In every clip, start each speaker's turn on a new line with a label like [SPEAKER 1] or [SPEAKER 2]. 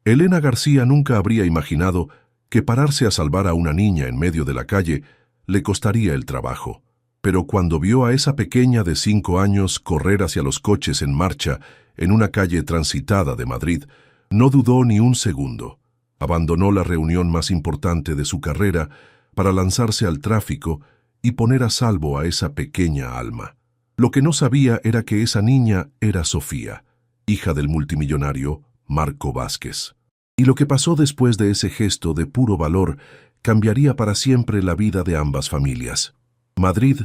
[SPEAKER 1] Elena García nunca habría imaginado que pararse a salvar a una niña en medio de la calle le costaría el trabajo. Pero cuando vio a esa pequeña de 5 años correr hacia los coches en marcha en una calle transitada de Madrid, no dudó ni un segundo. Abandonó la reunión más importante de su carrera para lanzarse al tráfico y poner a salvo a esa pequeña alma. Lo que no sabía era que esa niña era Sofía, hija del multimillonario Marco Vázquez. Y lo que pasó después de ese gesto de puro valor cambiaría para siempre la vida de ambas familias. Madrid,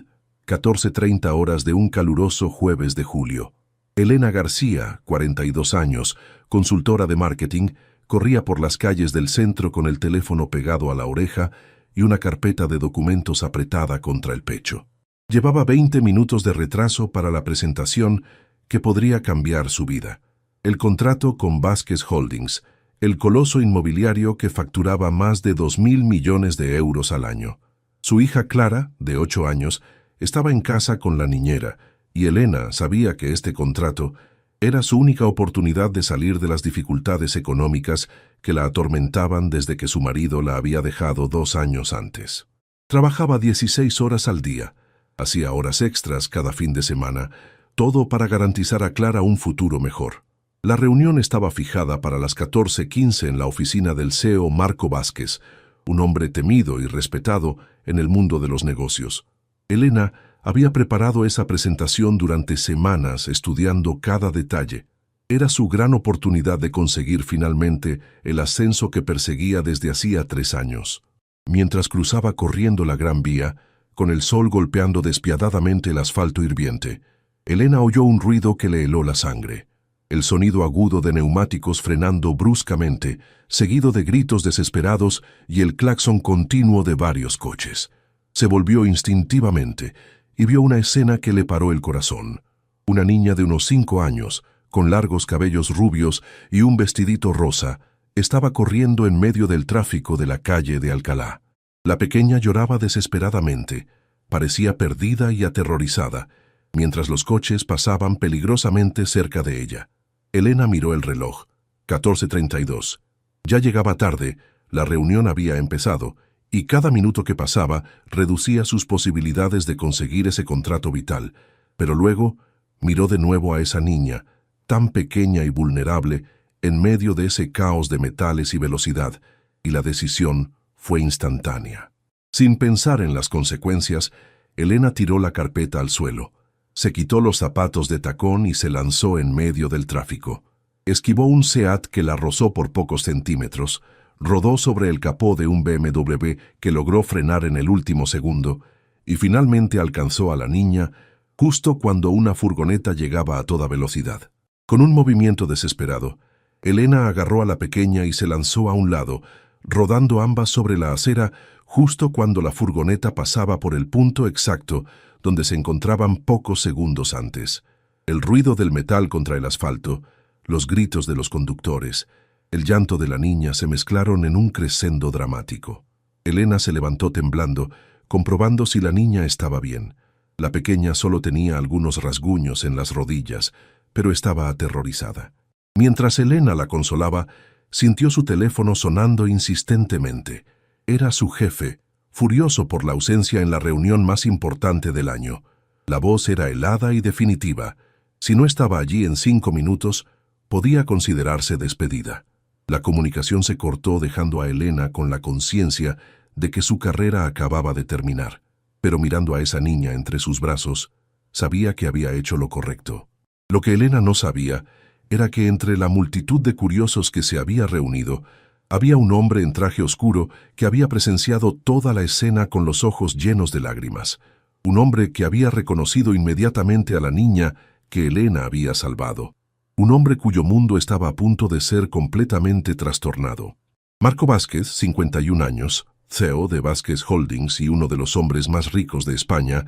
[SPEAKER 1] 14:30 horas de un caluroso jueves de julio. Elena García, 42 años, consultora de marketing, corría por las calles del centro con el teléfono pegado a la oreja y una carpeta de documentos apretada contra el pecho. Llevaba 20 minutos de retraso para la presentación que podría cambiar su vida. El contrato con Vázquez Holdings, el coloso inmobiliario que facturaba más de 2.000 millones de euros al año. Su hija Clara, de 8 años, estaba en casa con la niñera, y Elena sabía que este contrato era su única oportunidad de salir de las dificultades económicas que la atormentaban desde que su marido la había dejado 2 años antes. Trabajaba 16 horas al día, hacía horas extras cada fin de semana, todo para garantizar a Clara un futuro mejor. La reunión estaba fijada para las 14:15 en la oficina del CEO Marco Vázquez, un hombre temido y respetado en el mundo de los negocios. Elena había preparado esa presentación durante semanas estudiando cada detalle. Era su gran oportunidad de conseguir finalmente el ascenso que perseguía desde hacía 3 años. Mientras cruzaba corriendo la Gran Vía, con el sol golpeando despiadadamente el asfalto hirviente, Elena oyó un ruido que le heló la sangre. El sonido agudo de neumáticos frenando bruscamente, seguido de gritos desesperados y el claxon continuo de varios coches. Se volvió instintivamente y vio una escena que le paró el corazón. Una niña de unos 5 años, con largos cabellos rubios y un vestidito rosa, estaba corriendo en medio del tráfico de la calle de Alcalá. La pequeña lloraba desesperadamente, parecía perdida y aterrorizada, mientras los coches pasaban peligrosamente cerca de ella. Elena miró el reloj. 14:32. Ya llegaba tarde, la reunión había empezado, y cada minuto que pasaba reducía sus posibilidades de conseguir ese contrato vital. Pero luego miró de nuevo a esa niña, tan pequeña y vulnerable, en medio de ese caos de metales y velocidad, y la decisión fue instantánea. Sin pensar en las consecuencias, Elena tiró la carpeta al suelo. Se quitó los zapatos de tacón y se lanzó en medio del tráfico. Esquivó un SEAT que la rozó por pocos centímetros, rodó sobre el capó de un BMW que logró frenar en el último segundo y finalmente alcanzó a la niña justo cuando una furgoneta llegaba a toda velocidad. Con un movimiento desesperado, Elena agarró a la pequeña y se lanzó a un lado, rodando ambas sobre la acera justo cuando la furgoneta pasaba por el punto exacto donde se encontraban pocos segundos antes. El ruido del metal contra el asfalto, los gritos de los conductores, el llanto de la niña se mezclaron en un crescendo dramático. Elena se levantó temblando, comprobando si la niña estaba bien. La pequeña solo tenía algunos rasguños en las rodillas, pero estaba aterrorizada. Mientras Elena la consolaba, sintió su teléfono sonando insistentemente. Era su jefe, furioso por la ausencia en la reunión más importante del año. La voz era helada y definitiva. Si no estaba allí en 5 minutos, podía considerarse despedida. La comunicación se cortó dejando a Elena con la conciencia de que su carrera acababa de terminar. Pero mirando a esa niña entre sus brazos, sabía que había hecho lo correcto. Lo que Elena no sabía era que entre la multitud de curiosos que se había reunido, había un hombre en traje oscuro que había presenciado toda la escena con los ojos llenos de lágrimas. Un hombre que había reconocido inmediatamente a la niña que Elena había salvado. Un hombre cuyo mundo estaba a punto de ser completamente trastornado. Marco Vázquez, 51 años, CEO de Vázquez Holdings y uno de los hombres más ricos de España,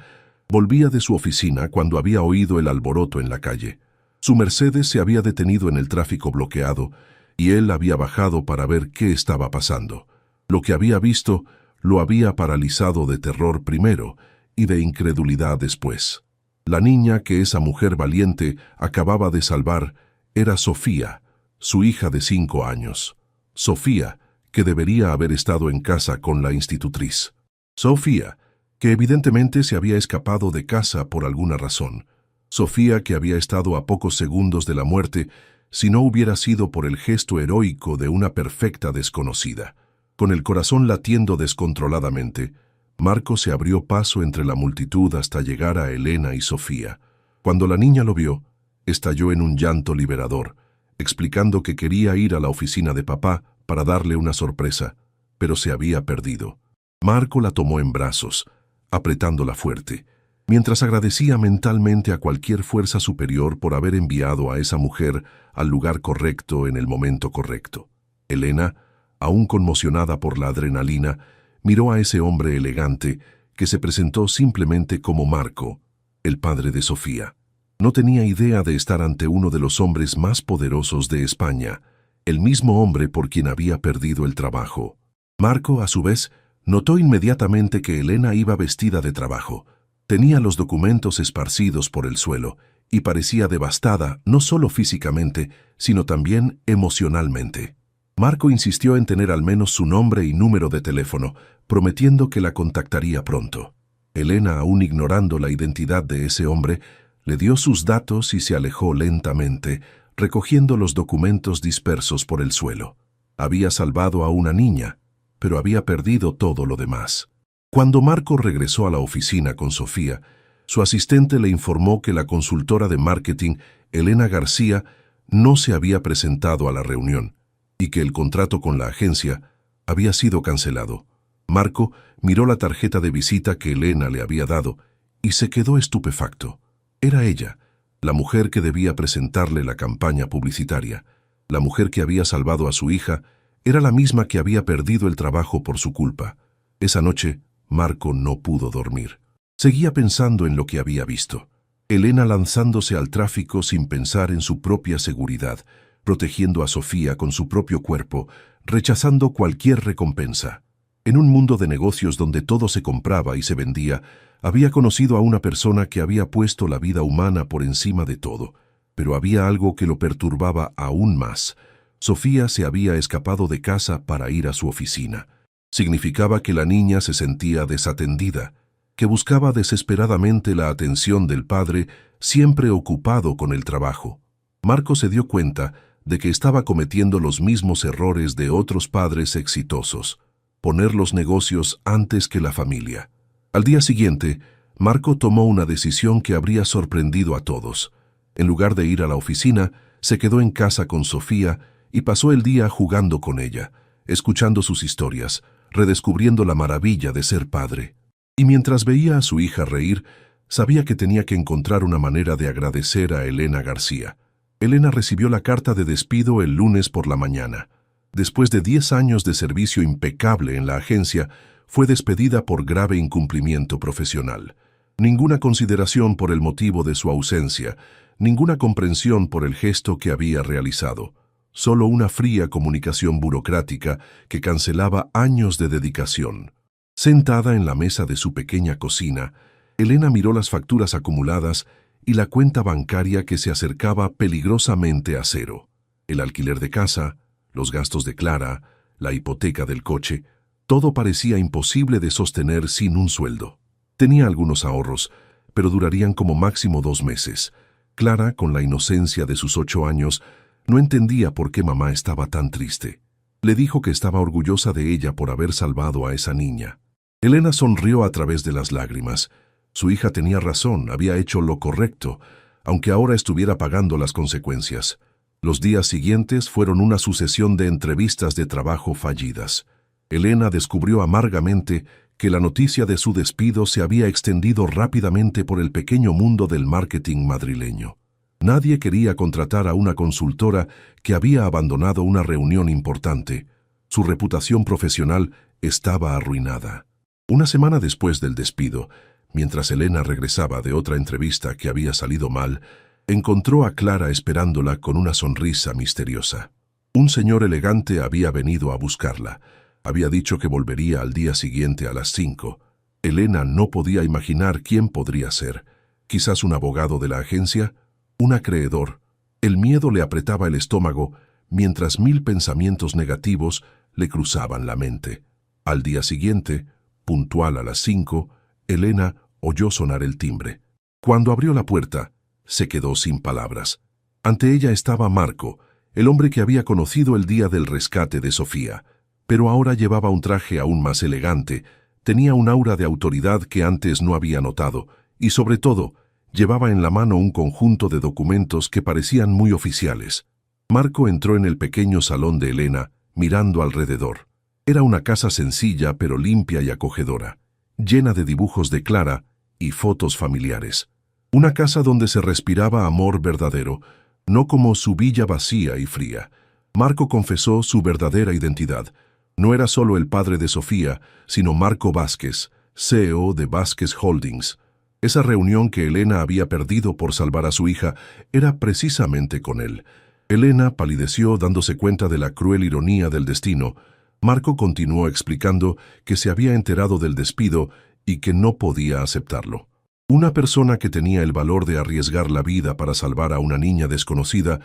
[SPEAKER 1] volvía de su oficina cuando había oído el alboroto en la calle. Su Mercedes se había detenido en el tráfico bloqueado y él había bajado para ver qué estaba pasando. Lo que había visto lo había paralizado de terror primero y de incredulidad después. La niña que esa mujer valiente acababa de salvar era Sofía, su hija de 5 años, Sofía, que debería haber estado en casa con la institutriz. Sofía, que evidentemente se había escapado de casa por alguna razón. Sofía, que había estado a pocos segundos de la muerte, si no hubiera sido por el gesto heroico de una perfecta desconocida. Con el corazón latiendo descontroladamente, Marco se abrió paso entre la multitud hasta llegar a Elena y Sofía. Cuando la niña lo vio, estalló en un llanto liberador, explicando que quería ir a la oficina de papá para darle una sorpresa, pero se había perdido. Marco la tomó en brazos, apretándola fuerte, mientras agradecía mentalmente a cualquier fuerza superior por haber enviado a esa mujer al lugar correcto en el momento correcto. Elena, aún conmocionada por la adrenalina, miró a ese hombre elegante que se presentó simplemente como Marco, el padre de Sofía. No tenía idea de estar ante uno de los hombres más poderosos de España, el mismo hombre por quien había perdido el trabajo. Marco, a su vez, notó inmediatamente que Elena iba vestida de trabajo. Tenía los documentos esparcidos por el suelo y parecía devastada no solo físicamente, sino también emocionalmente. Marco insistió en tener al menos su nombre y número de teléfono, prometiendo que la contactaría pronto. Elena, aún ignorando la identidad de ese hombre, le dio sus datos y se alejó lentamente, recogiendo los documentos dispersos por el suelo. Había salvado a una niña, pero había perdido todo lo demás. Cuando Marco regresó a la oficina con Sofía, su asistente le informó que la consultora de marketing, Elena García, no se había presentado a la reunión y que el contrato con la agencia había sido cancelado. Marco miró la tarjeta de visita que Elena le había dado y se quedó estupefacto. Era ella, la mujer que debía presentarle la campaña publicitaria. La mujer que había salvado a su hija era la misma que había perdido el trabajo por su culpa. Esa noche, Marco no pudo dormir. Seguía pensando en lo que había visto. Elena lanzándose al tráfico sin pensar en su propia seguridad, protegiendo a Sofía con su propio cuerpo, rechazando cualquier recompensa. En un mundo de negocios donde todo se compraba y se vendía, había conocido a una persona que había puesto la vida humana por encima de todo, pero había algo que lo perturbaba aún más. Sofía se había escapado de casa para ir a su oficina. Significaba que la niña se sentía desatendida, que buscaba desesperadamente la atención del padre, siempre ocupado con el trabajo. Marco se dio cuenta de que estaba cometiendo los mismos errores de otros padres exitosos: poner los negocios antes que la familia. Al día siguiente, Marco tomó una decisión que habría sorprendido a todos. En lugar de ir a la oficina, se quedó en casa con Sofía y pasó el día jugando con ella, escuchando sus historias, redescubriendo la maravilla de ser padre. Y mientras veía a su hija reír, sabía que tenía que encontrar una manera de agradecer a Elena García. Elena recibió la carta de despido el lunes por la mañana. Después de 10 años de servicio impecable en la agencia, fue despedida por grave incumplimiento profesional. Ninguna consideración por el motivo de su ausencia, ninguna comprensión por el gesto que había realizado. Solo una fría comunicación burocrática que cancelaba años de dedicación. Sentada en la mesa de su pequeña cocina, Elena miró las facturas acumuladas y la cuenta bancaria que se acercaba peligrosamente a cero. El alquiler de casa, los gastos de Clara, la hipoteca del coche, todo parecía imposible de sostener sin un sueldo. Tenía algunos ahorros, pero durarían como máximo 2 meses. Clara, con la inocencia de sus 8 años, no entendía por qué mamá estaba tan triste. Le dijo que estaba orgullosa de ella por haber salvado a esa niña. Elena sonrió a través de las lágrimas. Su hija tenía razón, había hecho lo correcto, aunque ahora estuviera pagando las consecuencias. Los días siguientes fueron una sucesión de entrevistas de trabajo fallidas. Elena descubrió amargamente que la noticia de su despido se había extendido rápidamente por el pequeño mundo del marketing madrileño. Nadie quería contratar a una consultora que había abandonado una reunión importante. Su reputación profesional estaba arruinada. Una semana después del despido, mientras Elena regresaba de otra entrevista que había salido mal, encontró a Clara esperándola con una sonrisa misteriosa. Un señor elegante había venido a buscarla. Había dicho que volvería al día siguiente a las 5. Elena no podía imaginar quién podría ser. Quizás un abogado de la agencia, un acreedor. El miedo le apretaba el estómago, mientras 1000 pensamientos negativos le cruzaban la mente. Al día siguiente, puntual a las 5, Elena oyó sonar el timbre. Cuando abrió la puerta, se quedó sin palabras. Ante ella estaba Marco, el hombre que había conocido el día del rescate de Sofía, pero ahora llevaba un traje aún más elegante, tenía un aura de autoridad que antes no había notado, y sobre todo, llevaba en la mano un conjunto de documentos que parecían muy oficiales. Marco entró en el pequeño salón de Elena, mirando alrededor. Era una casa sencilla pero limpia y acogedora, llena de dibujos de Clara y fotos familiares. Una casa donde se respiraba amor verdadero, no como su villa vacía y fría. Marco confesó su verdadera identidad. No era solo el padre de Sofía, sino Marco Vázquez, CEO de Vázquez Holdings. Esa reunión que Elena había perdido por salvar a su hija era precisamente con él. Elena palideció dándose cuenta de la cruel ironía del destino. Marco continuó explicando que se había enterado del despido y que no podía aceptarlo. Una persona que tenía el valor de arriesgar la vida para salvar a una niña desconocida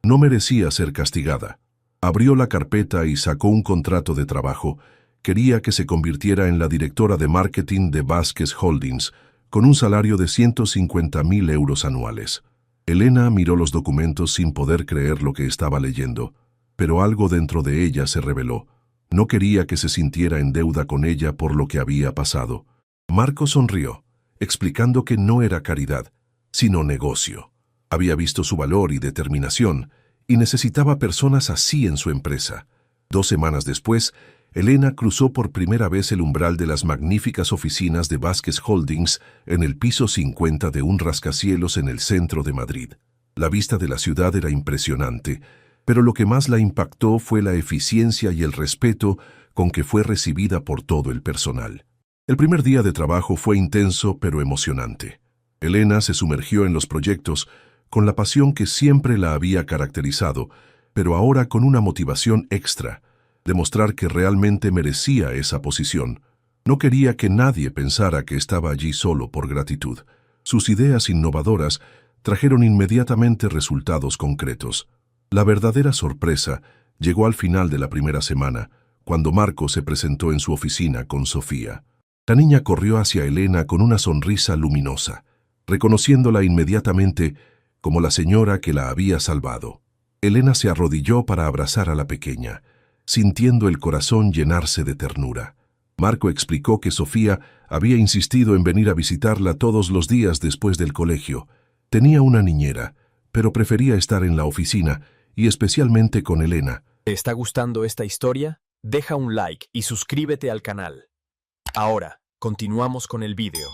[SPEAKER 1] no merecía ser castigada. Abrió la carpeta y sacó un contrato de trabajo. Quería que se convirtiera en la directora de marketing de Vázquez Holdings, con un salario de 150.000 euros anuales. Elena miró los documentos sin poder creer lo que estaba leyendo, pero algo dentro de ella se reveló. No quería que se sintiera en deuda con ella por lo que había pasado. Marco sonrió, explicando que no era caridad, sino negocio. Había visto su valor y determinación, y necesitaba personas así en su empresa. 2 semanas después, Elena cruzó por primera vez el umbral de las magníficas oficinas de Vázquez Holdings en el piso 50 de un rascacielos en el centro de Madrid. La vista de la ciudad era impresionante, pero lo que más la impactó fue la eficiencia y el respeto con que fue recibida por todo el personal. El primer día de trabajo fue intenso pero emocionante. Elena se sumergió en los proyectos con la pasión que siempre la había caracterizado, pero ahora con una motivación extra, demostrar que realmente merecía esa posición. No quería que nadie pensara que estaba allí solo por gratitud. Sus ideas innovadoras trajeron inmediatamente resultados concretos. La verdadera sorpresa llegó al final de la primera semana, cuando Marco se presentó en su oficina con Sofía. La niña corrió hacia Elena con una sonrisa luminosa, reconociéndola inmediatamente como la señora que la había salvado. Elena se arrodilló para abrazar a la pequeña, sintiendo el corazón llenarse de ternura. Marco explicó que Sofía había insistido en venir a visitarla todos los días después del colegio. Tenía una niñera, pero prefería estar en la oficina, y especialmente con Elena.
[SPEAKER 2] ¿Te está gustando esta historia? Deja un like y suscríbete al canal. Ahora, continuamos con el vídeo.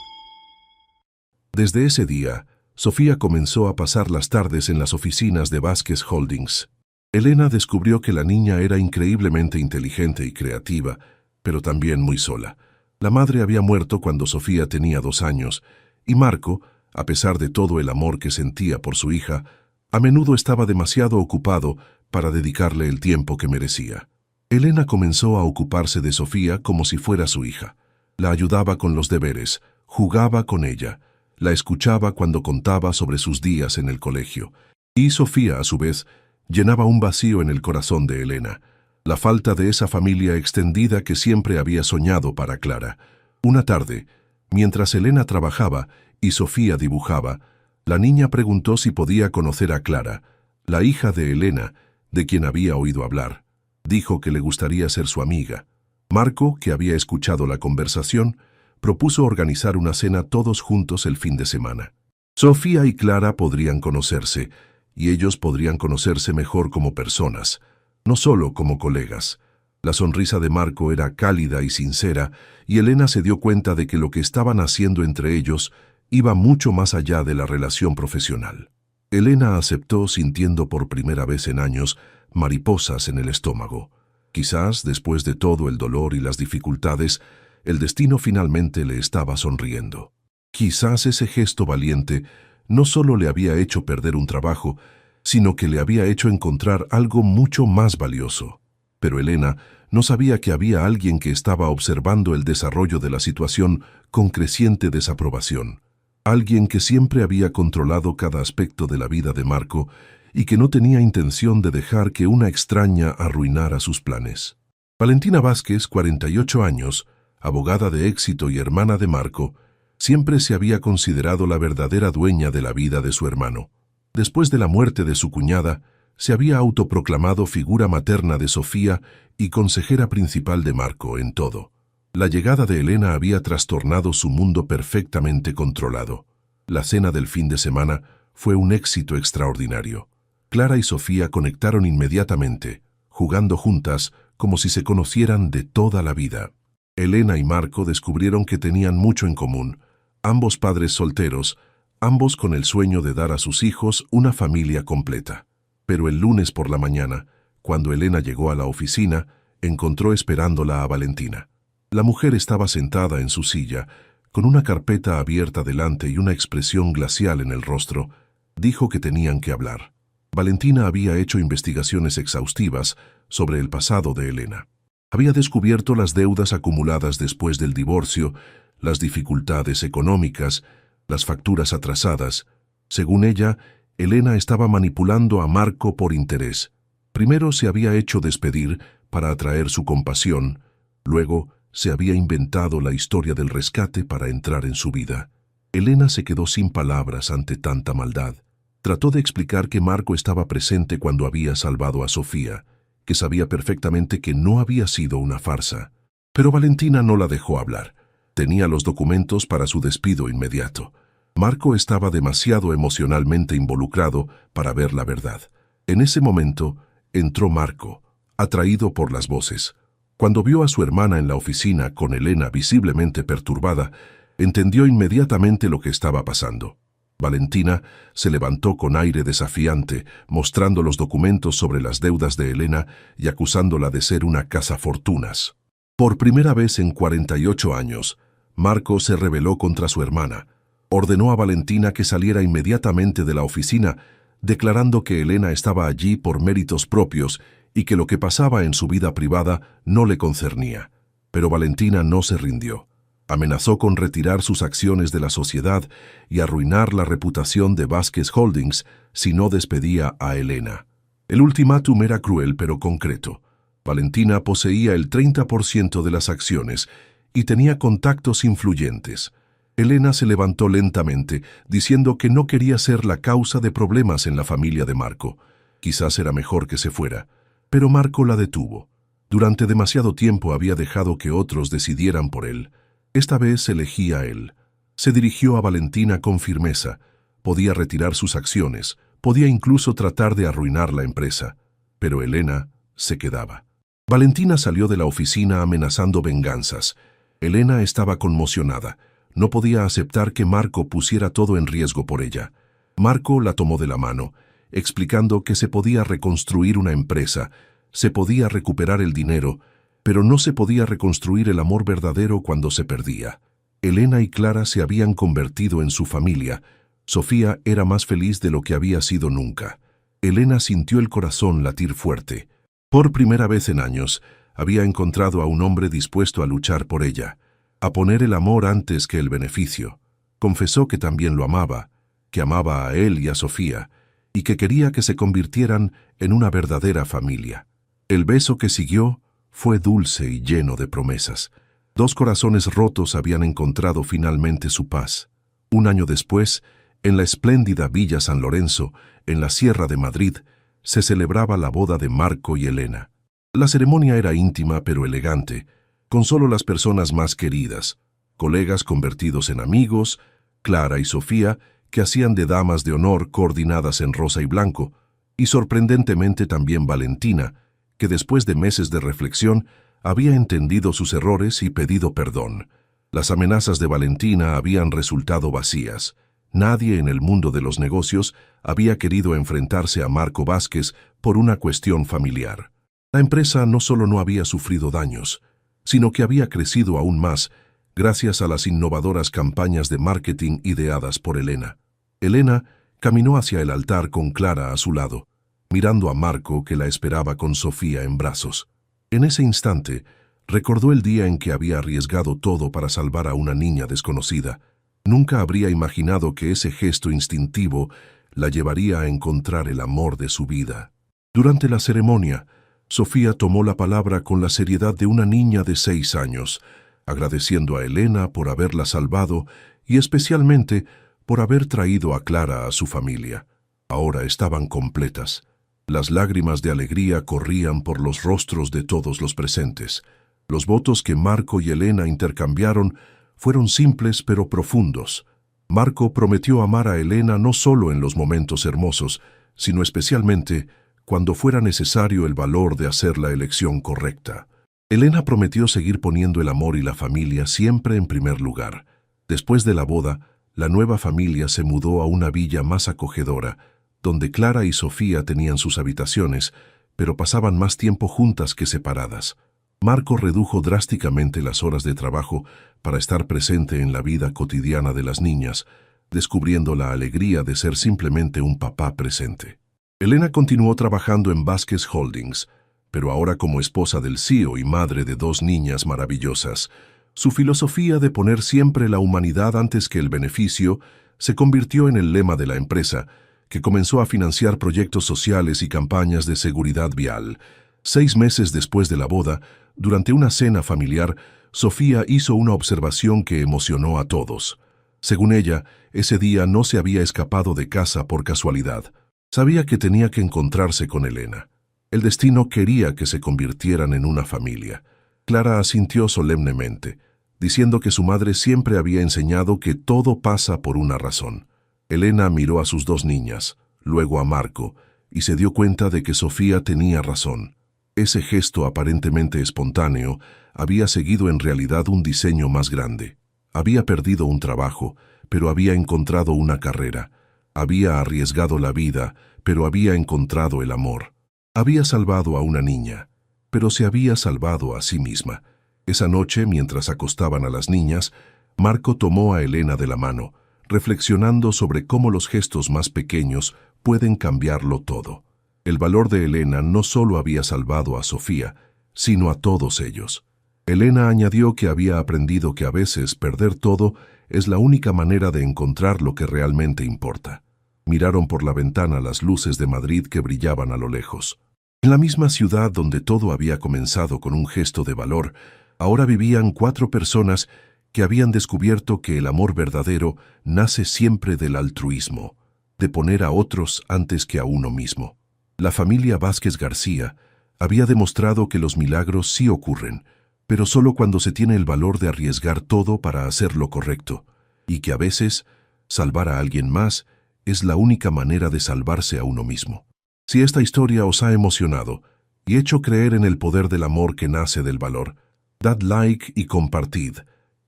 [SPEAKER 1] Desde ese día, Sofía comenzó a pasar las tardes en las oficinas de Vázquez Holdings. Elena descubrió que la niña era increíblemente inteligente y creativa, pero también muy sola. La madre había muerto cuando Sofía tenía 2 años, y Marco, a pesar de todo el amor que sentía por su hija, a menudo estaba demasiado ocupado para dedicarle el tiempo que merecía. Elena comenzó a ocuparse de Sofía como si fuera su hija. La ayudaba con los deberes, jugaba con ella, la escuchaba cuando contaba sobre sus días en el colegio. Y Sofía, a su vez, llenaba un vacío en el corazón de Elena, la falta de esa familia extendida que siempre había soñado para Clara. Una tarde, mientras Elena trabajaba y Sofía dibujaba, la niña preguntó si podía conocer a Clara, la hija de Elena, de quien había oído hablar. Dijo que le gustaría ser su amiga. Marco, que había escuchado la conversación, propuso organizar una cena todos juntos el fin de semana. Sofía y Clara podrían conocerse, y ellos podrían conocerse mejor como personas, no solo como colegas. La sonrisa de Marco era cálida y sincera, y Elena se dio cuenta de que lo que estaban haciendo entre ellos iba mucho más allá de la relación profesional. Elena aceptó sintiendo por primera vez en años mariposas en el estómago. Quizás, después de todo el dolor y las dificultades, el destino finalmente le estaba sonriendo. Quizás ese gesto valiente no solo le había hecho perder un trabajo, sino que le había hecho encontrar algo mucho más valioso. Pero Elena no sabía que había alguien que estaba observando el desarrollo de la situación con creciente desaprobación. Alguien que siempre había controlado cada aspecto de la vida de Marco y que no tenía intención de dejar que una extraña arruinara sus planes. Valentina Vázquez, 48 años, abogada de éxito y hermana de Marco, siempre se había considerado la verdadera dueña de la vida de su hermano. Después de la muerte de su cuñada, se había autoproclamado figura materna de Sofía y consejera principal de Marco en todo. La llegada de Elena había trastornado su mundo perfectamente controlado. La cena del fin de semana fue un éxito extraordinario. Clara y Sofía conectaron inmediatamente, jugando juntas como si se conocieran de toda la vida. Elena y Marco descubrieron que tenían mucho en común, ambos padres solteros, ambos con el sueño de dar a sus hijos una familia completa. Pero el lunes por la mañana, cuando Elena llegó a la oficina, encontró esperándola a Valentina. La mujer estaba sentada en su silla, con una carpeta abierta delante y una expresión glacial en el rostro. Dijo que tenían que hablar. Valentina había hecho investigaciones exhaustivas sobre el pasado de Elena. Había descubierto las deudas acumuladas después del divorcio, las dificultades económicas, las facturas atrasadas. Según ella, Elena estaba manipulando a Marco por interés. Primero se había hecho despedir para atraer su compasión, luego se había inventado la historia del rescate para entrar en su vida. Elena se quedó sin palabras ante tanta maldad. Trató de explicar que Marco estaba presente cuando había salvado a Sofía, que sabía perfectamente que no había sido una farsa. Pero Valentina no la dejó hablar. Tenía los documentos para su despido inmediato. Marco estaba demasiado emocionalmente involucrado para ver la verdad. En ese momento, entró Marco, atraído por las voces. Cuando vio a su hermana en la oficina con Elena visiblemente perturbada, entendió inmediatamente lo que estaba pasando. Valentina se levantó con aire desafiante, mostrando los documentos sobre las deudas de Elena y acusándola de ser una cazafortunas. Por primera vez en 48 años, Marco se rebeló contra su hermana. Ordenó a Valentina que saliera inmediatamente de la oficina, declarando que Elena estaba allí por méritos propios y que lo que pasaba en su vida privada no le concernía. Pero Valentina no se rindió. Amenazó con retirar sus acciones de la sociedad y arruinar la reputación de Vázquez Holdings si no despedía a Elena. El ultimátum era cruel pero concreto. Valentina poseía el 30% de las acciones y tenía contactos influyentes. Elena se levantó lentamente, diciendo que no quería ser la causa de problemas en la familia de Marco. Quizás era mejor que se fuera, pero Marco la detuvo. Durante demasiado tiempo había dejado que otros decidieran por él. Esta vez elegía a él. Se dirigió a Valentina con firmeza. Podía retirar sus acciones, podía incluso tratar de arruinar la empresa. Pero Elena se quedaba. Valentina salió de la oficina amenazando venganzas. Elena estaba conmocionada. No podía aceptar que Marco pusiera todo en riesgo por ella. Marco la tomó de la mano, explicando que se podía reconstruir una empresa, se podía recuperar el dinero, pero no se podía reconstruir el amor verdadero cuando se perdía. Elena y Clara se habían convertido en su familia. Sofía era más feliz de lo que había sido nunca. Elena sintió el corazón latir fuerte. Por primera vez en años, había encontrado a un hombre dispuesto a luchar por ella, a poner el amor antes que el beneficio. Confesó que también lo amaba, que amaba a él y a Sofía, y que quería que se convirtieran en una verdadera familia. El beso que siguió fue dulce y lleno de promesas. Dos corazones rotos habían encontrado finalmente su paz. Un año después, en la espléndida Villa San Lorenzo, en la Sierra de Madrid, se celebraba la boda de Marco y Elena. La ceremonia era íntima pero elegante, con solo las personas más queridas, colegas convertidos en amigos, Clara y Sofía, que hacían de damas de honor coordinadas en rosa y blanco, y sorprendentemente también Valentina, que después de meses de reflexión había entendido sus errores y pedido perdón. Las amenazas de Valentina habían resultado vacías. Nadie en el mundo de los negocios había querido enfrentarse a Marco Vázquez por una cuestión familiar. La empresa no solo no había sufrido daños, sino que había crecido aún más gracias a las innovadoras campañas de marketing ideadas por Elena. Elena caminó hacia el altar con Clara a su lado, mirando a Marco que la esperaba con Sofía en brazos. En ese instante, recordó el día en que había arriesgado todo para salvar a una niña desconocida. Nunca habría imaginado que ese gesto instintivo la llevaría a encontrar el amor de su vida. Durante la ceremonia, Sofía tomó la palabra con la seriedad de una niña de 6 años, agradeciendo a Elena por haberla salvado y especialmente por haber traído a Clara a su familia. Ahora estaban completas. Las lágrimas de alegría corrían por los rostros de todos los presentes. Los votos que Marco y Elena intercambiaron fueron simples pero profundos. Marco prometió amar a Elena no solo en los momentos hermosos, sino especialmente cuando fuera necesario el valor de hacer la elección correcta. Elena prometió seguir poniendo el amor y la familia siempre en primer lugar. Después de la boda, la nueva familia se mudó a una villa más acogedora, donde Clara y Sofía tenían sus habitaciones, pero pasaban más tiempo juntas que separadas. Marco redujo drásticamente las horas de trabajo para estar presente en la vida cotidiana de las niñas, descubriendo la alegría de ser simplemente un papá presente. Elena continuó trabajando en Vázquez Holdings, pero ahora como esposa del CEO y madre de 2 niñas maravillosas. Su filosofía de poner siempre la humanidad antes que el beneficio se convirtió en el lema de la empresa, que comenzó a financiar proyectos sociales y campañas de seguridad vial. 6 meses después de la boda, durante una cena familiar, Sofía hizo una observación que emocionó a todos. Según ella, ese día no se había escapado de casa por casualidad. Sabía que tenía que encontrarse con Elena. El destino quería que se convirtieran en una familia. Clara asintió solemnemente, diciendo que su madre siempre había enseñado que todo pasa por una razón. Elena miró a sus 2 niñas, luego a Marco, y se dio cuenta de que Sofía tenía razón. Ese gesto aparentemente espontáneo había seguido en realidad un diseño más grande. Había perdido un trabajo, pero había encontrado una carrera. Había arriesgado la vida, pero había encontrado el amor. Había salvado a una niña, pero se había salvado a sí misma. Esa noche, mientras acostaban a las niñas, Marco tomó a Elena de la mano, reflexionando sobre cómo los gestos más pequeños pueden cambiarlo todo. El valor de Elena no solo había salvado a Sofía, sino a todos ellos. Elena añadió que había aprendido que a veces perder todo es la única manera de encontrar lo que realmente importa. Miraron por la ventana las luces de Madrid que brillaban a lo lejos. En la misma ciudad donde todo había comenzado con un gesto de valor, ahora vivían 4 personas que habían descubierto que el amor verdadero nace siempre del altruismo, de poner a otros antes que a uno mismo. La familia Vázquez García había demostrado que los milagros sí ocurren, pero solo cuando se tiene el valor de arriesgar todo para hacer lo correcto, y que a veces salvar a alguien más es la única manera de salvarse a uno mismo. Si esta historia os ha emocionado y hecho creer en el poder del amor que nace del valor, dad like y compartid.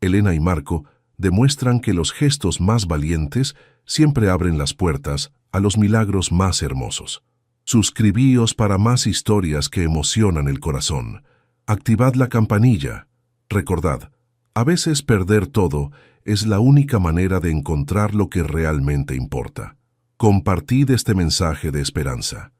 [SPEAKER 1] Elena y Marco demuestran que los gestos más valientes siempre abren las puertas a los milagros más hermosos. Suscribíos para más historias que emocionan el corazón. Activad la campanilla. Recordad, a veces perder todo es la única manera de encontrar lo que realmente importa. Compartid este mensaje de esperanza.